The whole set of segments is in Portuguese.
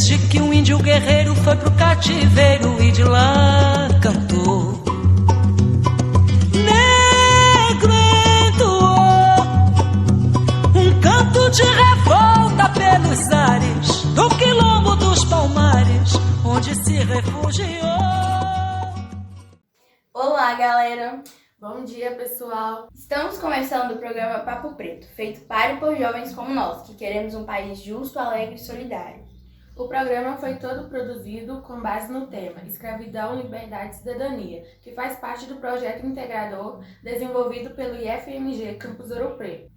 desde que um índio guerreiro foi pro cativeiro e de lá cantou. Negro entoou um canto de revolta pelos ares do quilombo dos Palmares, onde se refugiou. Olá, galera! Bom dia, pessoal! Estamos começando o programa Papo Preto, feito para e por jovens como nós, que queremos um país justo, alegre e solidário. O programa foi todo produzido com base no tema Escravidão, Liberdade e Cidadania, que faz parte do projeto integrador desenvolvido pelo IFMG Campus Ouro Preto.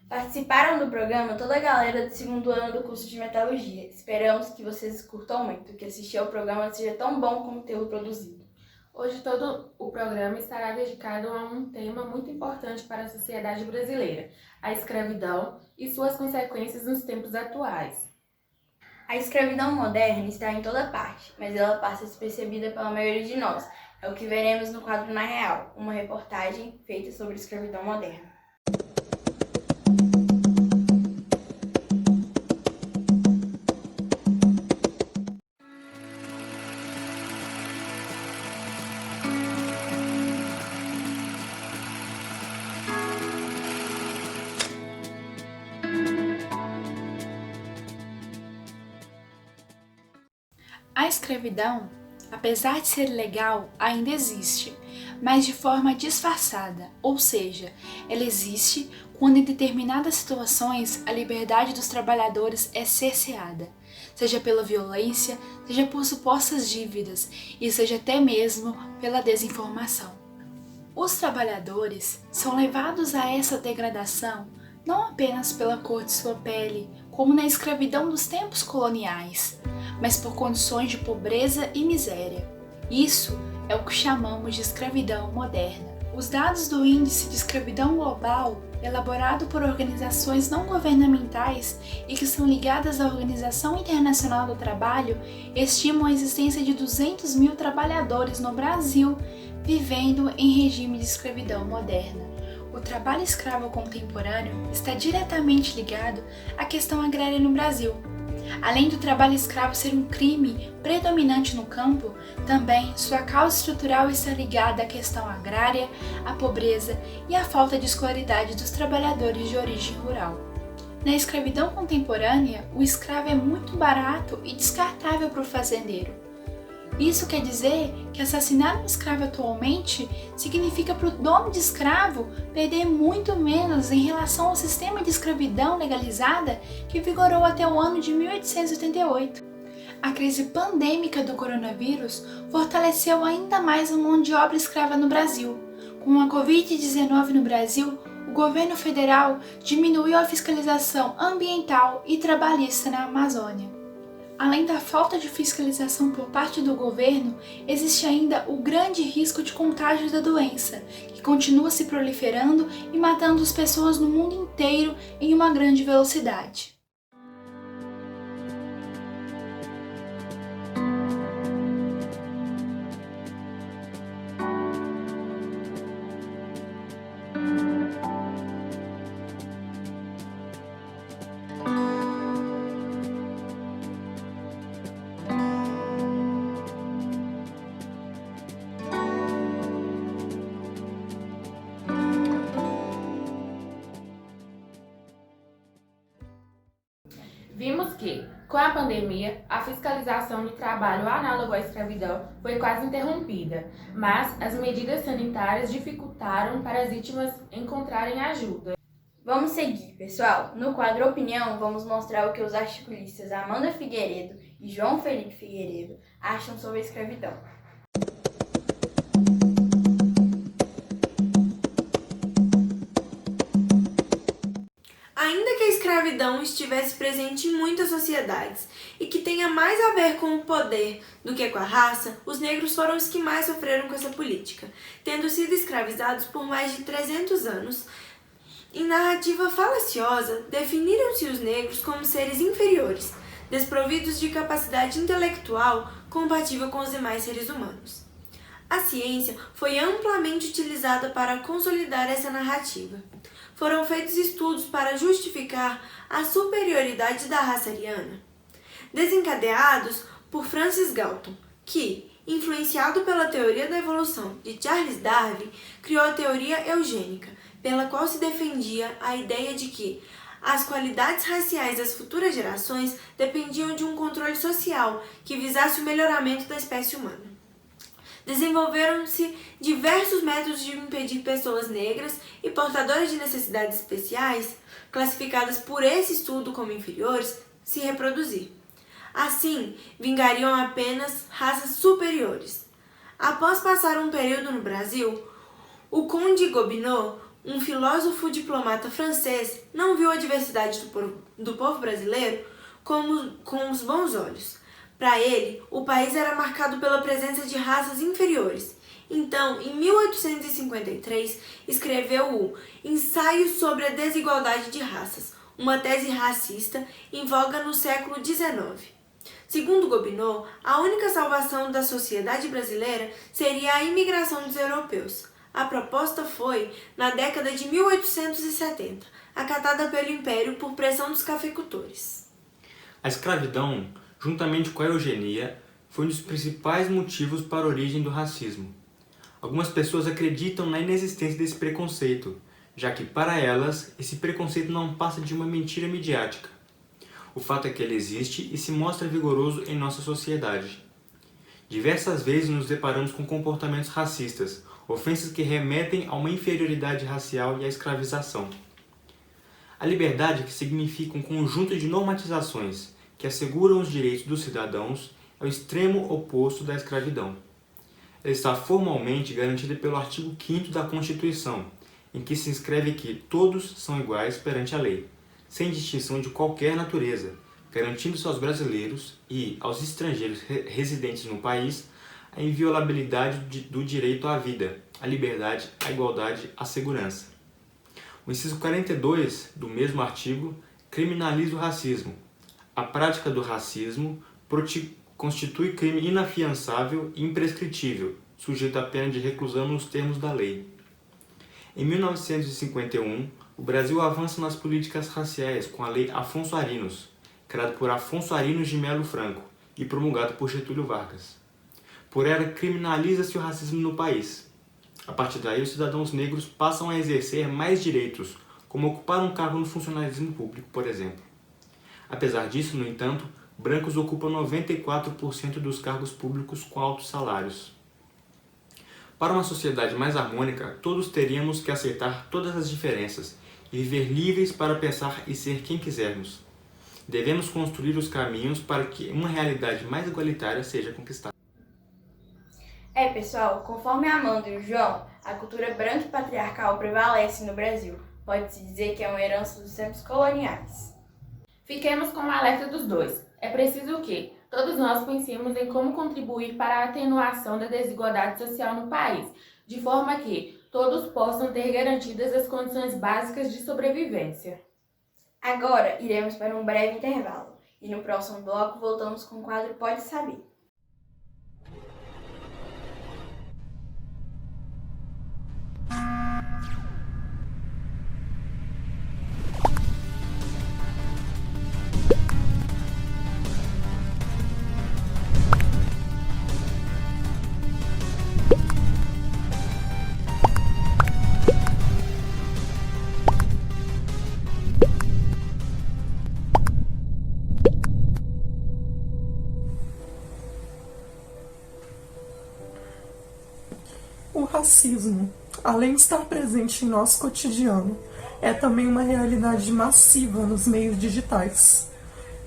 Participaram do programa toda a galera do segundo ano do curso de Metalurgia. Esperamos que vocês curtam muito, que assistir ao programa seja tão bom como tê-lo produzido. Hoje todo o programa estará dedicado a um tema muito importante para a sociedade brasileira, a escravidão e suas consequências nos tempos atuais. A escravidão moderna está em toda parte, mas ela passa despercebida pela maioria de nós. É o que veremos no quadro Na Real, uma reportagem feita sobre a escravidão moderna. A escravidão, apesar de ser legal, ainda existe, mas de forma disfarçada, ou seja, ela existe quando em determinadas situações a liberdade dos trabalhadores é cerceada, seja pela violência, seja por supostas dívidas e seja até mesmo pela desinformação. Os trabalhadores são levados a essa degradação não apenas pela cor de sua pele, como na escravidão dos tempos coloniais, mas por condições de pobreza e miséria. Isso é o que chamamos de escravidão moderna. Os dados do Índice de Escravidão Global, elaborado por organizações não governamentais e que são ligadas à Organização Internacional do Trabalho, estimam a existência de 200 mil trabalhadores no Brasil vivendo em regime de escravidão moderna. O trabalho escravo contemporâneo está diretamente ligado à questão agrária no Brasil. Além do trabalho escravo ser um crime predominante no campo, também sua causa estrutural está ligada à questão agrária, à pobreza e à falta de escolaridade dos trabalhadores de origem rural. Na escravidão contemporânea, o escravo é muito barato e descartável para o fazendeiro. Isso quer dizer que assassinar um escravo atualmente significa para o dono de escravo perder muito menos em relação ao sistema de escravidão legalizada que vigorou até o ano de 1888. A crise pandêmica do coronavírus fortaleceu ainda mais a mão de obra escrava no Brasil. Com a Covid-19 no Brasil, o governo federal diminuiu a fiscalização ambiental e trabalhista na Amazônia. Além da falta de fiscalização por parte do governo, existe ainda o grande risco de contágio da doença, que continua se proliferando e matando as pessoas no mundo inteiro em uma grande velocidade. Vimos que, com a pandemia, a fiscalização do trabalho análogo à escravidão foi quase interrompida, mas as medidas sanitárias dificultaram para as vítimas encontrarem ajuda. Vamos seguir, pessoal. No quadro Opinião, vamos mostrar o que os articulistas Amanda Figueiredo e João Felipe Figueiredo acham sobre a escravidão. Ainda que a escravidão estivesse presente em muitas sociedades e que tenha mais a ver com o poder do que com a raça, os negros foram os que mais sofreram com essa política, tendo sido escravizados por mais de 300 anos. Em narrativa falaciosa, definiram-se os negros como seres inferiores, desprovidos de capacidade intelectual compatível com os demais seres humanos. A ciência foi amplamente utilizada para consolidar essa narrativa. Foram feitos estudos para justificar a superioridade da raça ariana. desencadeados por Francis Galton, que, influenciado pela teoria da evolução de Charles Darwin, criou a teoria eugênica, pela qual se defendia a ideia de que as qualidades raciais das futuras gerações dependiam de um controle social que visasse o melhoramento da espécie humana. Desenvolveram-se diversos métodos de impedir pessoas negras e portadoras de necessidades especiais, classificadas por esse estudo como inferiores, se reproduzir. Assim, vingariam apenas raças superiores. Após passar um período no Brasil, o Conde Gobineau, um filósofo diplomata francês, não viu a diversidade do povo brasileiro com os bons olhos. Para ele, o país era marcado pela presença de raças inferiores. Então, em 1853, escreveu o Ensaio sobre a Desigualdade de Raças, uma tese racista em voga no século XIX. Segundo Gobineau, a única salvação da sociedade brasileira seria a imigração dos europeus. A proposta foi, na década de 1870, acatada pelo Império por pressão dos cafeicultores. A escravidão, juntamente com a eugenia, foi um dos principais motivos para a origem do racismo. Algumas pessoas acreditam na inexistência desse preconceito, já que, para elas, esse preconceito não passa de uma mentira midiática. O fato é que ele existe e se mostra vigoroso em nossa sociedade. Diversas vezes nos deparamos com comportamentos racistas, ofensas que remetem a uma inferioridade racial e à escravização. A liberdade, que significa um conjunto de normatizações que asseguram os direitos dos cidadãos, é o extremo oposto da escravidão. Ela está formalmente garantida pelo artigo 5º da Constituição, em que se inscreve que todos são iguais perante a lei, sem distinção de qualquer natureza, garantindo-se aos brasileiros e aos estrangeiros residentes no país a inviolabilidade do direito à vida, à liberdade, à igualdade, à segurança. O inciso 42 do mesmo artigo criminaliza o racismo. A prática do racismo constitui crime inafiançável e imprescritível, sujeito à pena de reclusão nos termos da lei. Em 1951, o Brasil avança nas políticas raciais com a Lei Afonso Arinos, criada por Afonso Arinos de Melo Franco e promulgada por Getúlio Vargas. Por ela, criminaliza-se o racismo no país. A partir daí, os cidadãos negros passam a exercer mais direitos, como ocupar um cargo no funcionalismo público, por exemplo. Apesar disso, no entanto, brancos ocupam 94% dos cargos públicos com altos salários. Para uma sociedade mais harmônica, todos teríamos que aceitar todas as diferenças e viver livres para pensar e ser quem quisermos. Devemos construir os caminhos para que uma realidade mais igualitária seja conquistada. Pessoal, conforme a Amanda e o João, a cultura branca e patriarcal prevalece no Brasil. Pode-se dizer que é uma herança dos tempos coloniais. Fiquemos com o alerta dos dois. É preciso que todos nós pensemos em como contribuir para a atenuação da desigualdade social no país, de forma que todos possam ter garantidas as condições básicas de sobrevivência. Agora, iremos para um breve intervalo e no próximo bloco voltamos com o quadro Pode Saber. O racismo, além de estar presente em nosso cotidiano, é também uma realidade massiva nos meios digitais,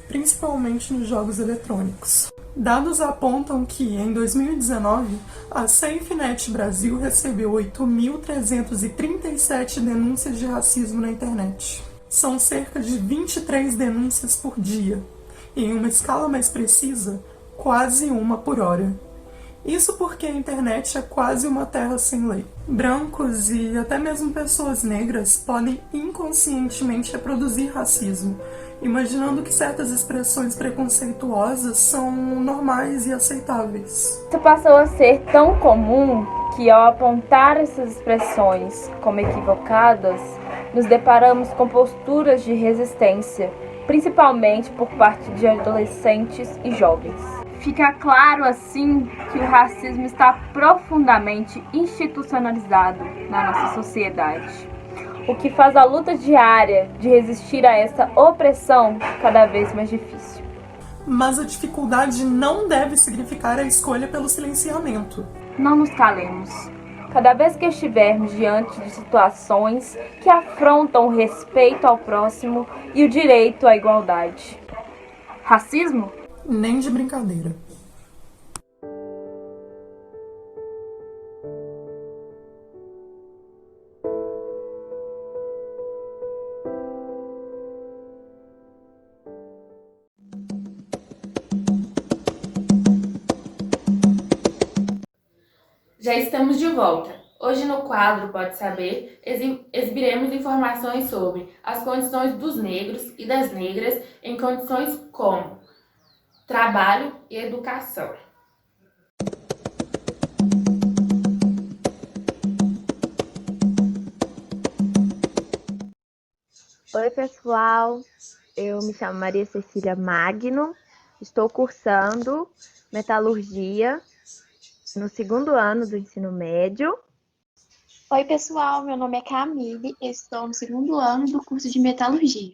principalmente nos jogos eletrônicos. Dados apontam que, em 2019, a SafeNet Brasil recebeu 8.337 denúncias de racismo na internet. São cerca de 23 denúncias por dia, e em uma escala mais precisa, quase uma por hora. Isso porque a internet é quase uma terra sem lei. Brancos e até mesmo pessoas negras podem inconscientemente reproduzir racismo, imaginando que certas expressões preconceituosas são normais e aceitáveis. Isso passou a ser tão comum que, ao apontar essas expressões como equivocadas, nos deparamos com posturas de resistência principalmente por parte de adolescentes e jovens. Fica claro, assim, que o racismo está profundamente institucionalizado na nossa sociedade, o que faz a luta diária de resistir a essa opressão cada vez mais difícil. Mas a dificuldade não deve significar a escolha pelo silenciamento. Não nos calemos. Cada vez que estivermos diante de situações que afrontam o respeito ao próximo e o direito à igualdade. Racismo? Nem de brincadeira. Já estamos de volta. Hoje no quadro Pode Saber, exibiremos informações sobre as condições dos negros e das negras em condições como trabalho e educação. Oi, pessoal. Eu me chamo Maria Cecília Magno. Estou cursando metalurgia no 2º ano do ensino médio. Oi, pessoal, meu nome é Camille, estou no 2º ano do curso de metalurgia.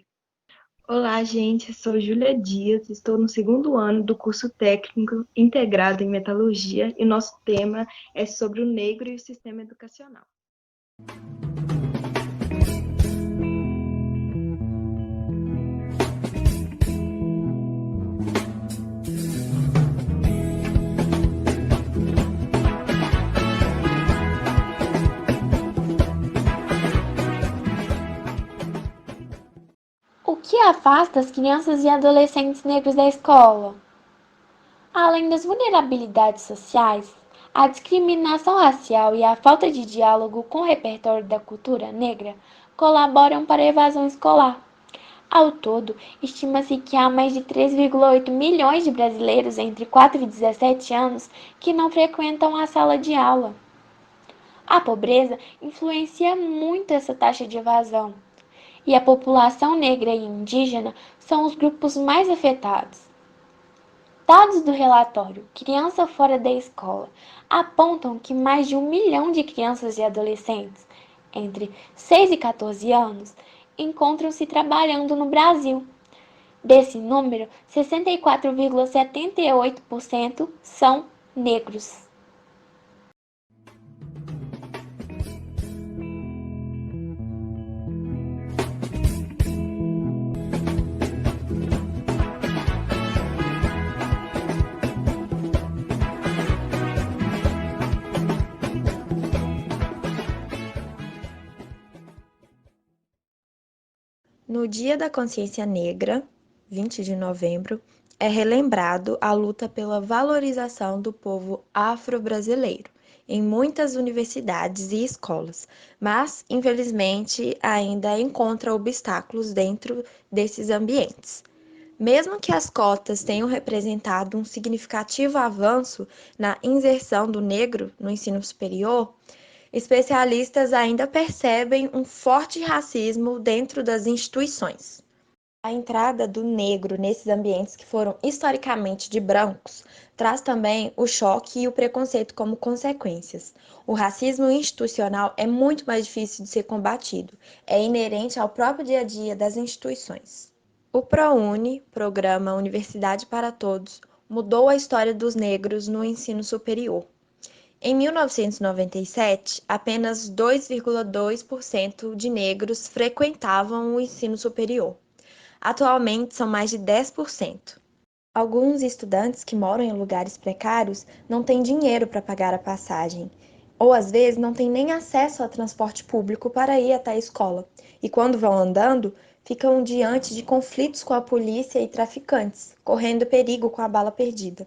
Olá, gente, sou Júlia Dias, estou no 2º ano do curso técnico integrado em metalurgia e nosso tema é sobre o negro e o sistema educacional. O que afasta as crianças e adolescentes negros da escola? Além das vulnerabilidades sociais, a discriminação racial e a falta de diálogo com o repertório da cultura negra colaboram para a evasão escolar. Ao todo, estima-se que há mais de 3,8 milhões de brasileiros entre 4 e 17 anos que não frequentam a sala de aula. A pobreza influencia muito essa taxa de evasão. E a população negra e indígena são os grupos mais afetados. Dados do relatório Criança Fora da Escola apontam que mais de 1 milhão de crianças e adolescentes entre 6 e 14 anos encontram-se trabalhando no Brasil. Desse número, 64,78% são negros. No Dia da Consciência Negra, 20 de novembro, é relembrado a luta pela valorização do povo afro-brasileiro em muitas universidades e escolas, mas, infelizmente, ainda encontra obstáculos dentro desses ambientes. Mesmo que as cotas tenham representado um significativo avanço na inserção do negro no ensino superior, especialistas ainda percebem um forte racismo dentro das instituições. A entrada do negro nesses ambientes que foram historicamente de brancos traz também o choque e o preconceito como consequências. O racismo institucional é muito mais difícil de ser combatido, é inerente ao próprio dia a dia das instituições. O ProUni, Programa Universidade para Todos, mudou a história dos negros no ensino superior. Em 1997, apenas 2,2% de negros frequentavam o ensino superior. Atualmente, são mais de 10%. Alguns estudantes que moram em lugares precários não têm dinheiro para pagar a passagem, ou às vezes não têm nem acesso ao transporte público para ir até a escola, e quando vão andando, ficam diante de conflitos com a polícia e traficantes, correndo perigo com a bala perdida.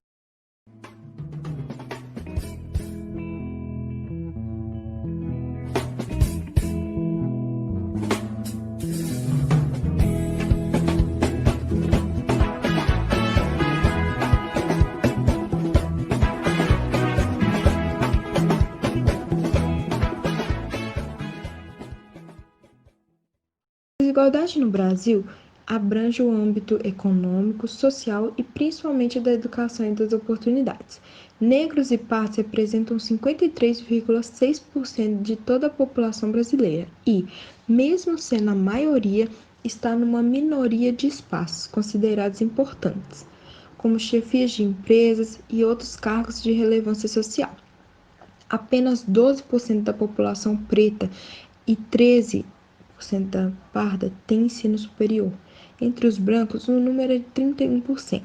A desigualdade no Brasil abrange o âmbito econômico, social e principalmente da educação e das oportunidades. Negros e pardos representam 53,6% de toda a população brasileira e, mesmo sendo a maioria, está numa minoria de espaços considerados importantes, como chefias de empresas e outros cargos de relevância social. Apenas 12% da população preta e 13% da parda tem ensino superior. Entre os brancos, o número é de 31%.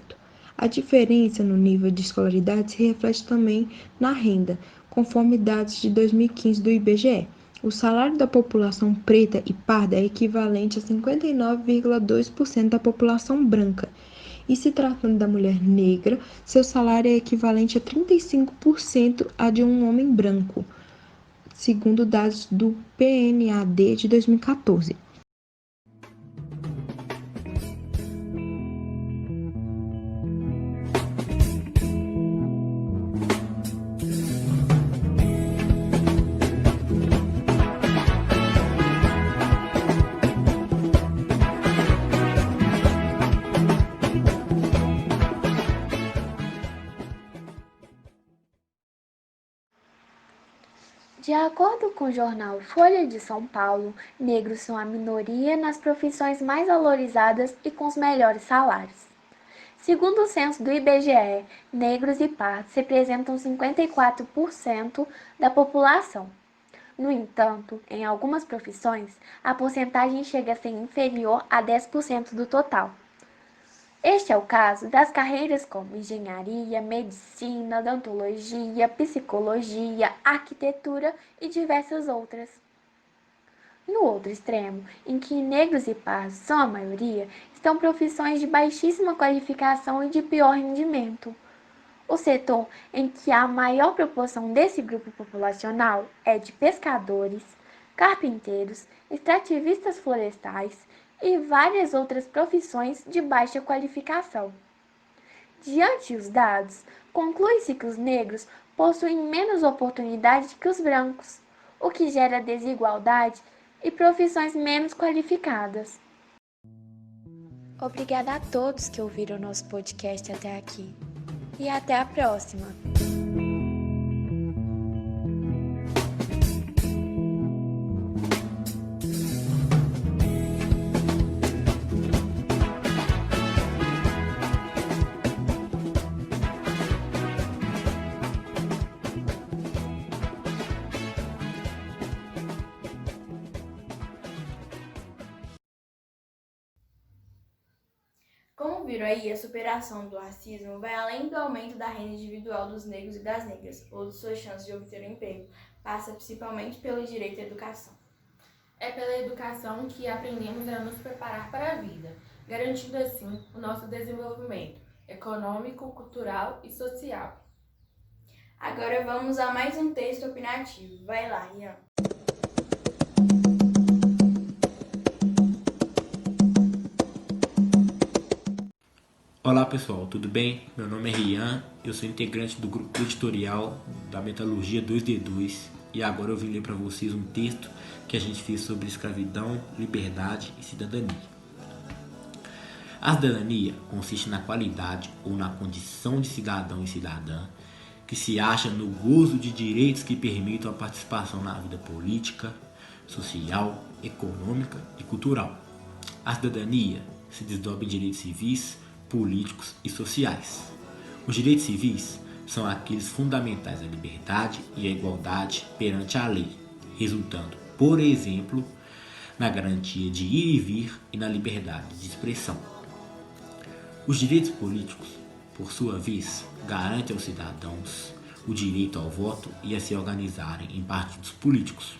A diferença no nível de escolaridade se reflete também na renda, conforme dados de 2015 do IBGE. O salário da população preta e parda é equivalente a 59,2% da população branca. E se tratando da mulher negra, seu salário é equivalente a 35% a de um homem branco, segundo dados do PNAD de 2014. De acordo com o jornal Folha de São Paulo, negros são a minoria nas profissões mais valorizadas e com os melhores salários. Segundo o censo do IBGE, negros e pardos representam 54% da população. No entanto, em algumas profissões, a porcentagem chega a ser inferior a 10% do total. Este é o caso das carreiras como engenharia, medicina, odontologia, psicologia, arquitetura e diversas outras. No outro extremo, em que negros e pardos são a maioria, estão profissões de baixíssima qualificação e de pior rendimento. O setor em que há a maior proporção desse grupo populacional é de pescadores, carpinteiros, extrativistas florestais e várias outras profissões de baixa qualificação. Diante dos dados, conclui-se que os negros possuem menos oportunidades que os brancos, o que gera desigualdade e profissões menos qualificadas. Obrigada a todos que ouviram nosso podcast até aqui. E até a próxima! Como viram aí, a superação do racismo vai além do aumento da renda individual dos negros e das negras, ou de suas chances de obter um emprego. Passa principalmente pelo direito à educação. É pela educação que aprendemos a nos preparar para a vida, garantindo assim o nosso desenvolvimento econômico, cultural e social. Agora vamos a mais um texto opinativo. Vai lá, Rian. Olá pessoal, tudo bem? Meu nome é Rian, eu sou integrante do grupo editorial da Metalurgia 2D2 e agora eu vim ler para vocês um texto que a gente fez sobre escravidão, liberdade e cidadania. A cidadania consiste na qualidade ou na condição de cidadão e cidadã que se acha no gozo de direitos que permitam a participação na vida política, social, econômica e cultural. A cidadania se desdobra em direitos civis, políticos e sociais. Os direitos civis são aqueles fundamentais à liberdade e à igualdade perante a lei, resultando, por exemplo, na garantia de ir e vir e na liberdade de expressão. Os direitos políticos, por sua vez, garantem aos cidadãos o direito ao voto e a se organizarem em partidos políticos.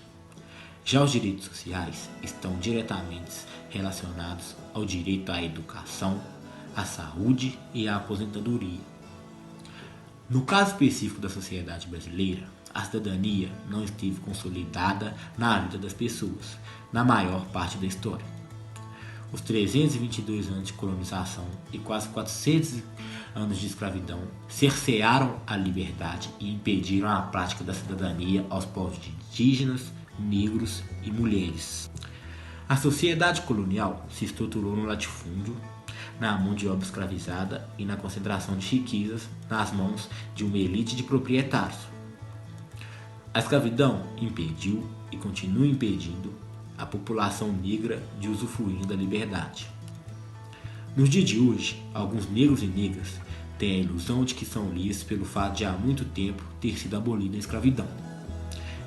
Já os direitos sociais estão diretamente relacionados ao direito à educação, à saúde e à aposentadoria. No caso específico da sociedade brasileira, a cidadania não esteve consolidada na vida das pessoas, na maior parte da história. Os 322 anos de colonização e quase 400 anos de escravidão cercearam a liberdade e impediram a prática da cidadania aos povos indígenas, negros e mulheres. A sociedade colonial se estruturou no latifúndio, na mão de obra escravizada e na concentração de riquezas nas mãos de uma elite de proprietários. A escravidão impediu e continua impedindo a população negra de usufruir da liberdade. Nos dias de hoje, alguns negros e negras têm a ilusão de que são livres pelo fato de há muito tempo ter sido abolida a escravidão.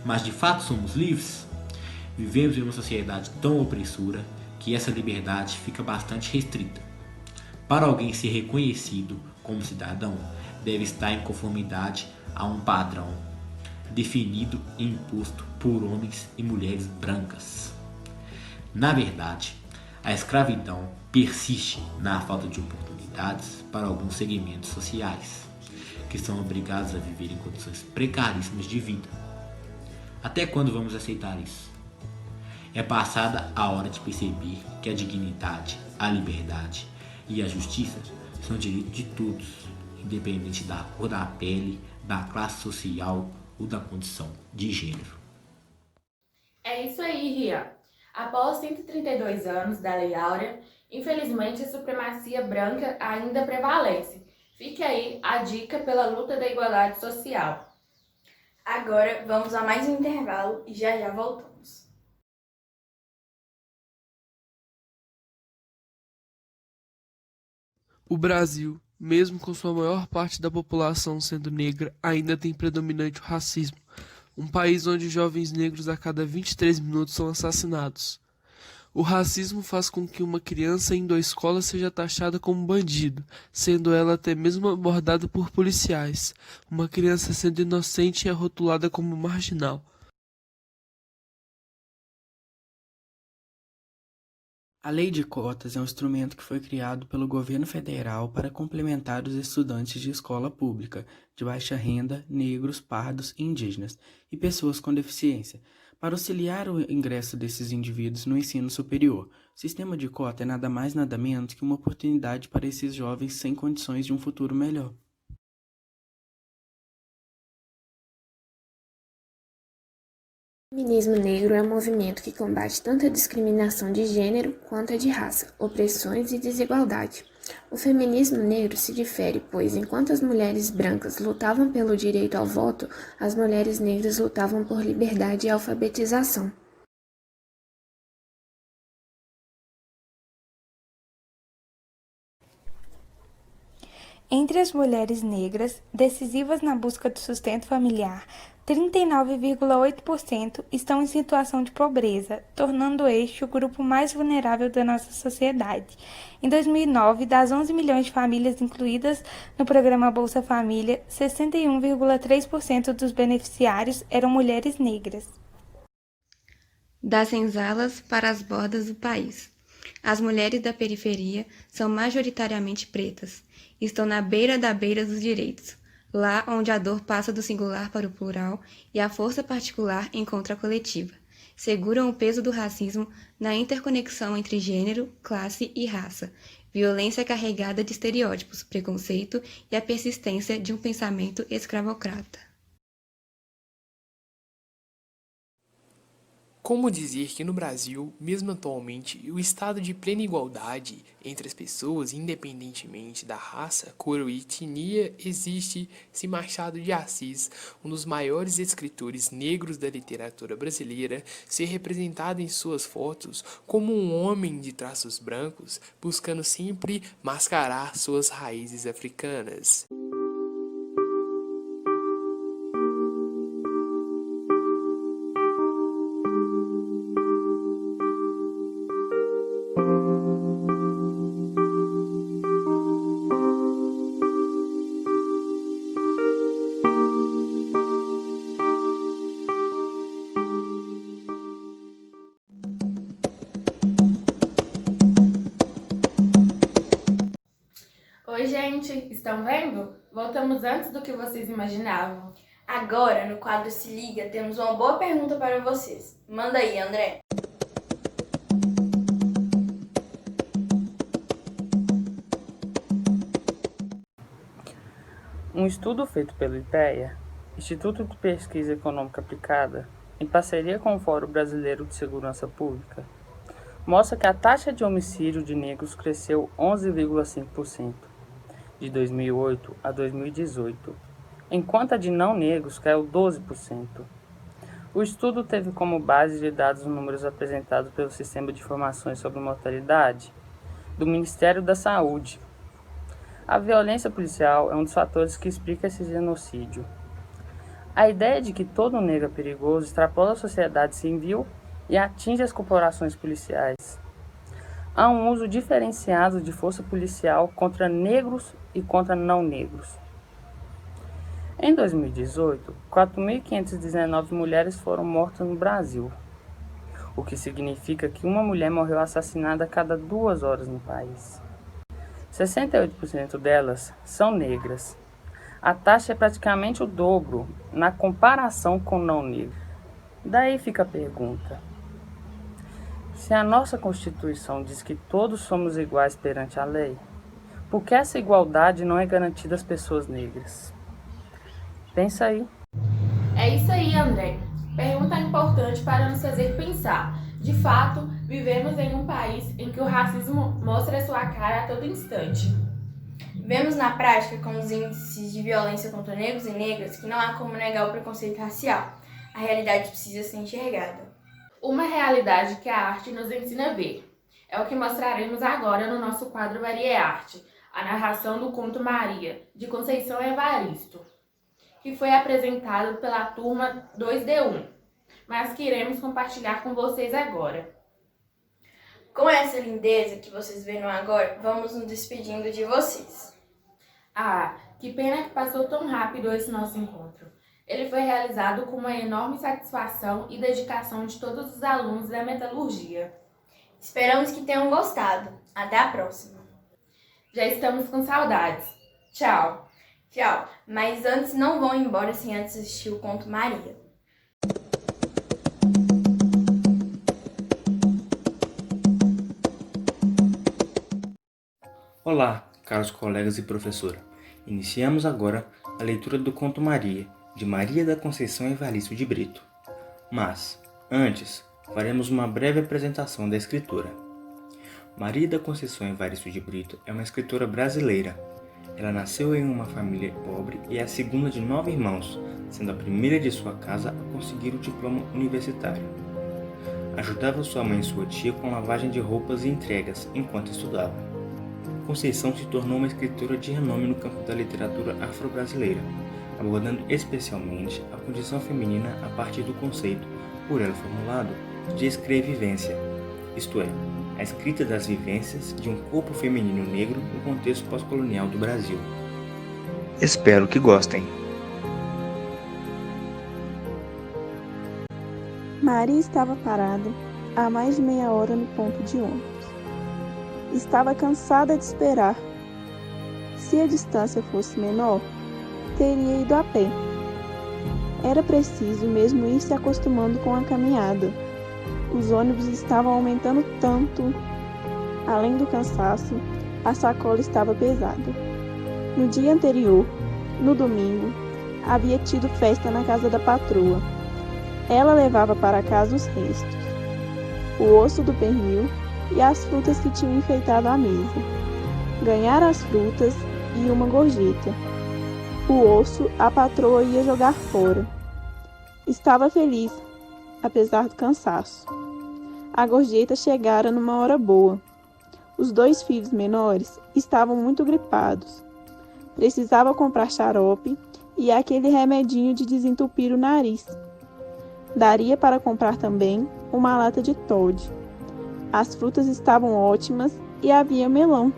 Mas de fato somos livres? Vivemos em uma sociedade tão opressora que essa liberdade fica bastante restrita. Para alguém ser reconhecido como cidadão, deve estar em conformidade a um padrão definido e imposto por homens e mulheres brancas. Na verdade, a escravidão persiste na falta de oportunidades para alguns segmentos sociais, que são obrigados a viver em condições precaríssimas de vida. Até quando vamos aceitar isso? É passada a hora de perceber que a dignidade, a liberdade e a justiça são direitos de todos, independente da cor da pele, da classe social ou da condição de gênero. É isso aí, Rian. Após 132 anos da Lei Áurea, infelizmente a supremacia branca ainda prevalece. Fique aí a dica pela luta da igualdade social. Agora vamos a mais um intervalo e já voltamos. O Brasil, mesmo com sua maior parte da população sendo negra, ainda tem predominante o racismo. Um país onde jovens negros a cada 23 minutos são assassinados. O racismo faz com que uma criança indo à escola seja taxada como bandido, sendo ela até mesmo abordada por policiais. Uma criança sendo inocente é rotulada como marginal. A Lei de Cotas é um instrumento que foi criado pelo governo federal para complementar os estudantes de escola pública, de baixa renda, negros, pardos, indígenas e pessoas com deficiência, para auxiliar o ingresso desses indivíduos no ensino superior. O sistema de cota é nada mais nada menos que uma oportunidade para esses jovens sem condições de um futuro melhor. O feminismo negro é um movimento que combate tanto a discriminação de gênero quanto a de raça, opressões e desigualdade. O feminismo negro se difere, pois enquanto as mulheres brancas lutavam pelo direito ao voto, as mulheres negras lutavam por liberdade e alfabetização. Entre as mulheres negras, decisivas na busca do sustento familiar, 39,8% estão em situação de pobreza, tornando este o grupo mais vulnerável da nossa sociedade. Em 2009, das 11 milhões de famílias incluídas no programa Bolsa Família, 61,3% dos beneficiários eram mulheres negras. Das senzalas para as bordas do país. As mulheres da periferia são majoritariamente pretas. Estão na beira da beira dos direitos, lá onde a dor passa do singular para o plural e a força particular encontra a coletiva. Seguram o peso do racismo na interconexão entre gênero, classe e raça, violência carregada de estereótipos, preconceito e a persistência de um pensamento escravocrata. Como dizer que no Brasil, mesmo atualmente, o estado de plena igualdade entre as pessoas, independentemente da raça, cor ou etnia, existe se Machado de Assis, um dos maiores escritores negros da literatura brasileira, ser representado em suas fotos como um homem de traços brancos, buscando sempre mascarar suas raízes africanas. Oi, gente, estão vendo? Voltamos antes do que vocês imaginavam. Agora, no quadro Se Liga, temos uma boa pergunta para vocês. Manda aí, André. Um estudo feito pelo IPEA, Instituto de Pesquisa Econômica Aplicada, em parceria com o Fórum Brasileiro de Segurança Pública, mostra que a taxa de homicídio de negros cresceu 11,5% de 2008 a 2018, enquanto a de não negros caiu 12%. O estudo teve como base de dados os números apresentados pelo Sistema de Informações sobre Mortalidade do Ministério da Saúde. A violência policial é um dos fatores que explica esse genocídio. A ideia de que todo negro é perigoso extrapola a sociedade civil e atinge as corporações policiais. Há um uso diferenciado de força policial contra negros e contra não negros. Em 2018, 4.519 mulheres foram mortas no Brasil, o que significa que uma mulher morreu assassinada a cada 2 horas no país. 68% delas são negras. A taxa é praticamente o dobro na comparação com não negros. Daí fica a pergunta: se a nossa Constituição diz que todos somos iguais perante a lei, por que essa igualdade não é garantida às pessoas negras? Pensa aí. É isso aí, André. Pergunta importante para nos fazer pensar. De fato, vivemos em um país em que o racismo mostra sua cara a todo instante. Vemos na prática, com os índices de violência contra negros e negras, que não há como negar o preconceito racial. A realidade precisa ser enxergada. Uma realidade que a arte nos ensina a ver. É o que mostraremos agora no nosso quadro Maria é Arte, a narração do conto Maria, de Conceição Evaristo, que foi apresentado pela turma 2D1, mas que iremos compartilhar com vocês agora. Com essa lindeza que vocês viram agora, vamos nos despedindo de vocês. Ah, que pena que passou tão rápido esse nosso encontro. Ele foi realizado com uma enorme satisfação e dedicação de todos os alunos da metalurgia. Esperamos que tenham gostado. Até a próxima. Já estamos com saudades. Tchau. Tchau. Mas antes, não vão embora sem antes assistir o conto Maria. Olá, caros colegas e professora. Iniciamos agora a leitura do conto Maria, de Maria da Conceição Evaristo de Brito. Mas, antes, faremos uma breve apresentação da escritora. Maria da Conceição Evaristo de Brito é uma escritora brasileira. Ela nasceu em uma família pobre e é a segunda de 9 irmãos, sendo a primeira de sua casa a conseguir o diploma universitário. Ajudava sua mãe e sua tia com lavagem de roupas e entregas enquanto estudava. Conceição se tornou uma escritora de renome no campo da literatura afro-brasileira, abordando especialmente a condição feminina a partir do conceito, por ela formulado, de escrevivência, isto é, a escrita das vivências de um corpo feminino negro no contexto pós-colonial do Brasil. Espero que gostem. Maria estava parada há mais de meia hora no ponto de ônibus. Estava cansada de esperar. Se a distância fosse menor, teria ido a pé. Era preciso mesmo ir se acostumando com a caminhada. Os ônibus estavam aumentando tanto. Além do cansaço, a sacola estava pesada. No dia anterior, no domingo, havia tido festa na casa da patroa. Ela levava para casa os restos, o osso do pernil e as frutas que tinham enfeitado a mesa. Ganhara as frutas e uma gorjeta. O osso a patroa ia jogar fora. Estava feliz, apesar do cansaço. A gorjeta chegara numa hora boa. Os 2 filhos menores estavam muito gripados. Precisava comprar xarope e aquele remedinho de desentupir o nariz. Daria para comprar também uma lata de Toddy. As frutas estavam ótimas e havia melão.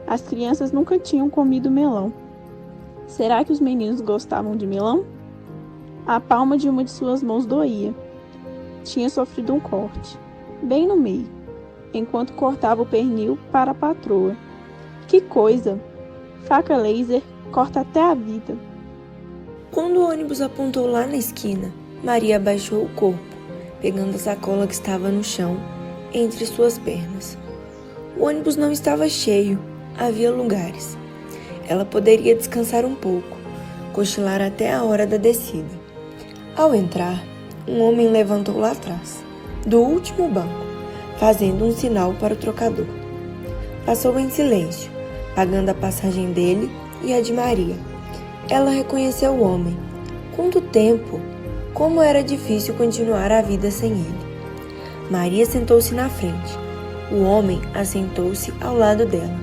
As crianças nunca tinham comido melão. Será que os meninos gostavam de melão? A palma de uma de suas mãos doía. Tinha sofrido um corte, bem no meio, enquanto cortava o pernil para a patroa. Que coisa! Faca laser corta até a vida. Quando o ônibus apontou lá na esquina, Maria abaixou o corpo, pegando a sacola que estava no chão, entre suas pernas. O ônibus não estava cheio, havia lugares. Ela poderia descansar um pouco, cochilar até a hora da descida. Ao entrar, um homem levantou lá atrás, do último banco, fazendo um sinal para o trocador. Passou em silêncio, pagando a passagem dele e a de Maria. Ela reconheceu o homem. Quanto tempo! Como era difícil continuar a vida sem ele. Maria sentou-se na frente. O homem assentou-se ao lado dela.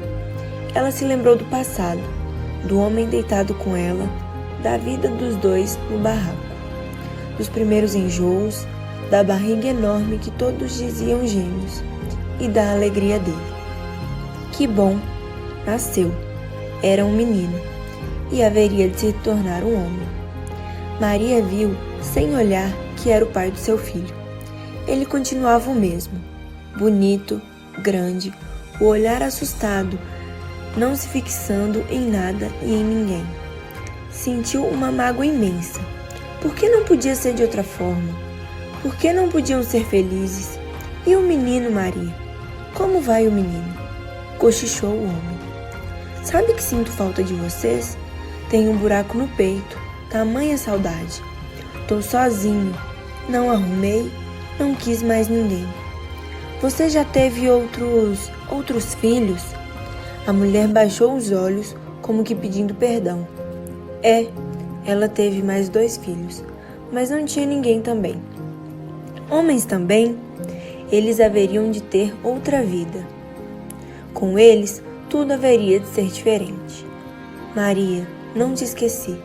Ela se lembrou do passado, do homem deitado com ela, da vida dos dois no barraco, dos primeiros enjoos, da barriga enorme que todos diziam gêmeos e da alegria dele. Que bom! Nasceu. Era um menino e haveria de se tornar um homem. Maria viu, sem olhar, que era o pai do seu filho. Ele continuava o mesmo, bonito, grande, o olhar assustado, não se fixando em nada e em ninguém. Sentiu uma mágoa imensa. Por que não podia ser de outra forma? Por que não podiam ser felizes? E o menino, Maria? Como vai o menino? Cochichou o homem. Sabe que sinto falta de vocês? Tenho um buraco no peito, tamanha saudade. Tô sozinho, não arrumei, não quis mais ninguém. Você já teve outros filhos? A mulher baixou os olhos, como que pedindo perdão. Ela teve mais 2 filhos, mas não tinha ninguém também. Homens também? Eles haveriam de ter outra vida. Com eles, tudo haveria de ser diferente. Maria, não te esqueci.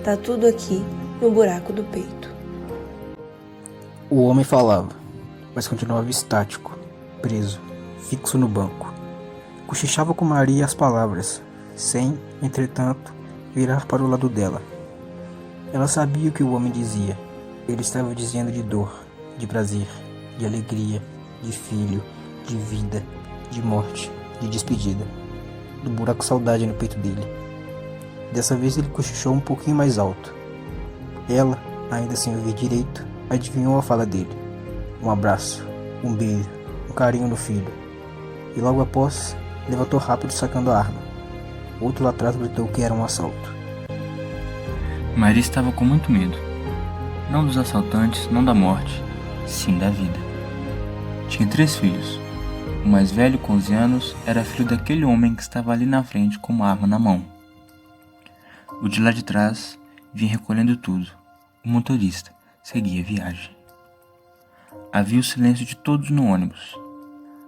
Tá tudo aqui no buraco do peito. O homem falava, mas continuava estático, preso, fixo no banco. Cochichava com Maria as palavras, sem, entretanto, virar para o lado dela. Ela sabia o que o homem dizia. Ele estava dizendo de dor, de prazer, de alegria, de filho, de vida, de morte, de despedida, do buraco saudade no peito dele. Dessa vez ele cochichou um pouquinho mais alto. Ela, ainda sem ouvir direito, adivinhou a fala dele. Um abraço, um beijo, um carinho no filho. E logo após, levantou rápido sacando a arma. Outro lá atrás gritou que era um assalto. Maria estava com muito medo. Não dos assaltantes, não da morte, sim da vida. Tinha 3 filhos. O mais velho, com 11 anos, era filho daquele homem que estava ali na frente com uma arma na mão. O de lá de trás vinha recolhendo tudo. O motorista seguia a viagem. Havia o silêncio de todos no ônibus.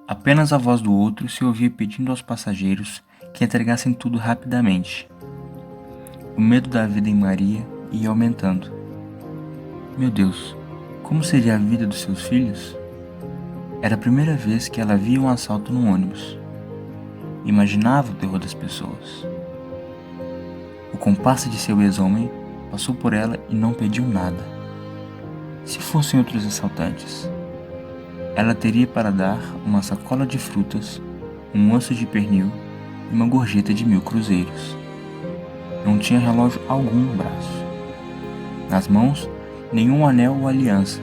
Apenas a voz do outro se ouvia pedindo aos passageiros que entregassem tudo rapidamente. O medo da vida em Maria ia aumentando. Meu Deus, como seria a vida dos seus filhos? Era a primeira vez que ela via um assalto no ônibus. Imaginava o terror das pessoas. O compasso de seu ex-homem passou por ela e não pediu nada. Se fossem outros assaltantes, ela teria para dar uma sacola de frutas, um osso de pernil e uma gorjeta de 1000 cruzeiros. Não tinha relógio algum no braço. Nas mãos, nenhum anel ou aliança.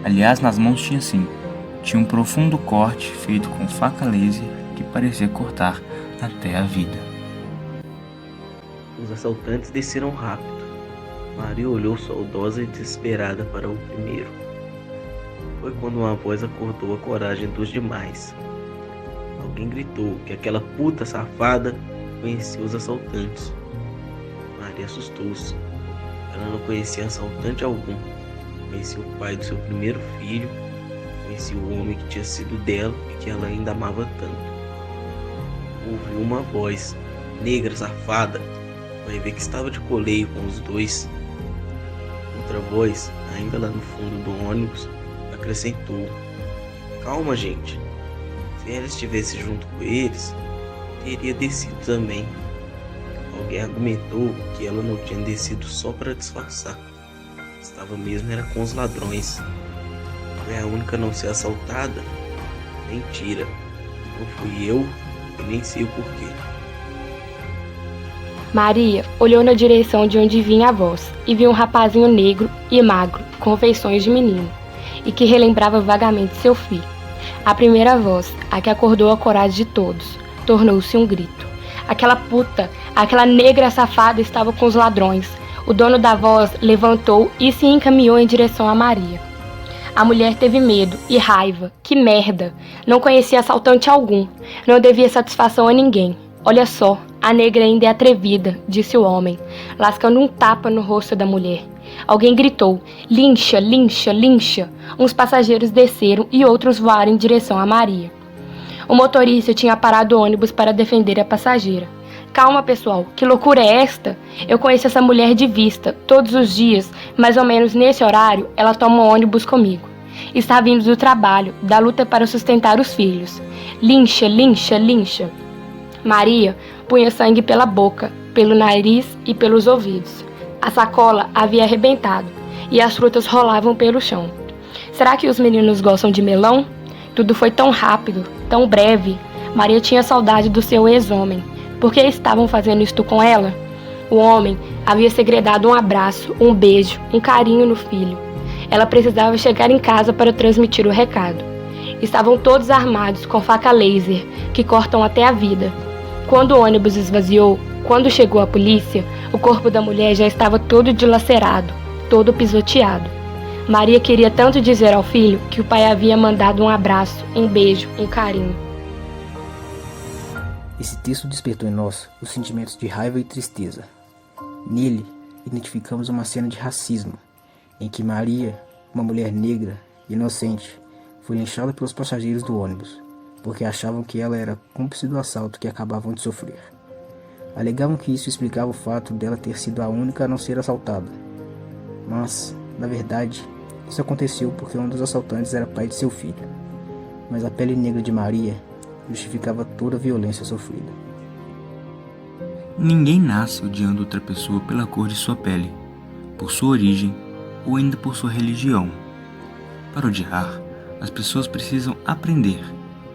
Aliás, nas mãos tinha sim. Tinha um profundo corte feito com faca laser que parecia cortar até a vida. Os assaltantes desceram rápido. Maria olhou saudosa e desesperada para o primeiro. Foi quando uma voz acordou a coragem dos demais. Alguém gritou que aquela puta safada conhecia os assaltantes. Maria assustou-se. Ela não conhecia assaltante algum. Conhecia o pai do seu primeiro filho. Conhecia o homem que tinha sido dela e que ela ainda amava tanto. Ouviu uma voz. Negra safada. Vai ver que estava de coleio com os dois. Outra voz, ainda lá no fundo do ônibus, acrescentou: calma, gente. Se ela estivesse junto com eles, teria descido também. Alguém argumentou que ela não tinha descido só para disfarçar. Estava mesmo era com os ladrões. Foi a única a não ser assaltada? Mentira. Não fui eu e nem sei o porquê. Maria olhou na direção de onde vinha a voz e viu um rapazinho negro e magro, com feições de menino, e que relembrava vagamente seu filho. A primeira voz, a que acordou a coragem de todos, tornou-se um grito. Aquela puta, aquela negra safada estava com os ladrões. O dono da voz levantou e se encaminhou em direção a Maria. A mulher teve medo e raiva. Que merda! Não conhecia assaltante algum. Não devia satisfação a ninguém. Olha só, a negra ainda é atrevida, disse o homem, lascando um tapa no rosto da mulher. Alguém gritou, lincha, lincha, lincha. Uns passageiros desceram e outros voaram em direção a Maria. O motorista tinha parado o ônibus para defender a passageira. Calma, pessoal, que loucura é esta? Eu conheço essa mulher de vista. Todos os dias, mais ou menos nesse horário, ela toma um ônibus comigo. Está vindo do trabalho, da luta para sustentar os filhos. Lincha, lincha, lincha. Maria punha sangue pela boca, pelo nariz e pelos ouvidos. A sacola havia arrebentado e as frutas rolavam pelo chão. Será que os meninos gostam de melão? Tudo foi tão rápido, tão breve. Maria tinha saudade do seu ex-homem. Por que estavam fazendo isto com ela? O homem havia segredado um abraço, um beijo, um carinho no filho. Ela precisava chegar em casa para transmitir o recado. Estavam todos armados com faca laser, que cortam até a vida. Quando o ônibus esvaziou, quando chegou a polícia, o corpo da mulher já estava todo dilacerado, todo pisoteado. Maria queria tanto dizer ao filho que o pai havia mandado um abraço, um beijo, um carinho. Esse texto despertou em nós os sentimentos de raiva e tristeza. Nele, identificamos uma cena de racismo, em que Maria, uma mulher negra, inocente, foi linchada pelos passageiros do ônibus, porque achavam que ela era cúmplice do assalto que acabavam de sofrer. Alegavam que isso explicava o fato dela ter sido a única a não ser assaltada. Mas, na verdade, isso aconteceu porque um dos assaltantes era pai de seu filho. Mas a pele negra de Maria justificava toda a violência sofrida. Ninguém nasce odiando outra pessoa pela cor de sua pele, por sua origem ou ainda por sua religião. Para odiar, as pessoas precisam aprender.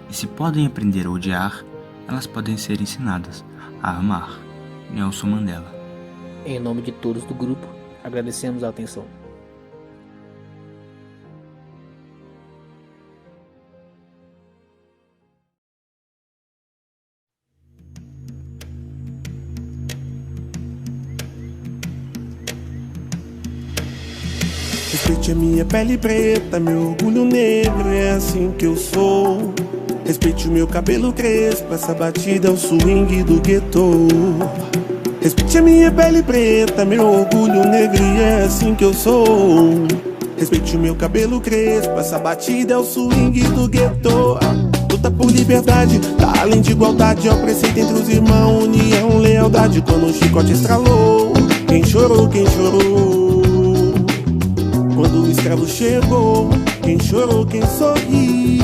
E se podem aprender a odiar, elas podem ser ensinadas a amar. Nelson Mandela. Em nome de todos do grupo, agradecemos a atenção. Respeite a minha pele preta, meu orgulho negro, é assim que eu sou. Respeite o meu cabelo crespo, essa batida é o swing do gueto. Respeite a minha pele preta, meu orgulho negro, e é assim que eu sou. Respeite o meu cabelo crespo, essa batida é o swing do gueto. Luta por liberdade, tá além de igualdade, é o preceito entre os irmãos, união, lealdade. Quando o chicote estralou, quem chorou, quem chorou? Quando o escravo chegou, quem chorou, quem sorriu?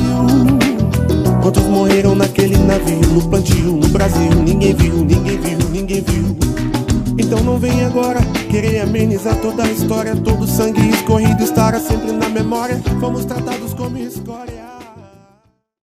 Quantos morreram naquele navio, no plantio, no Brasil? Ninguém viu, ninguém viu, ninguém viu. Então não vem agora querer amenizar toda a história. Todo sangue escorrido estará sempre na memória. Fomos tratados como escória.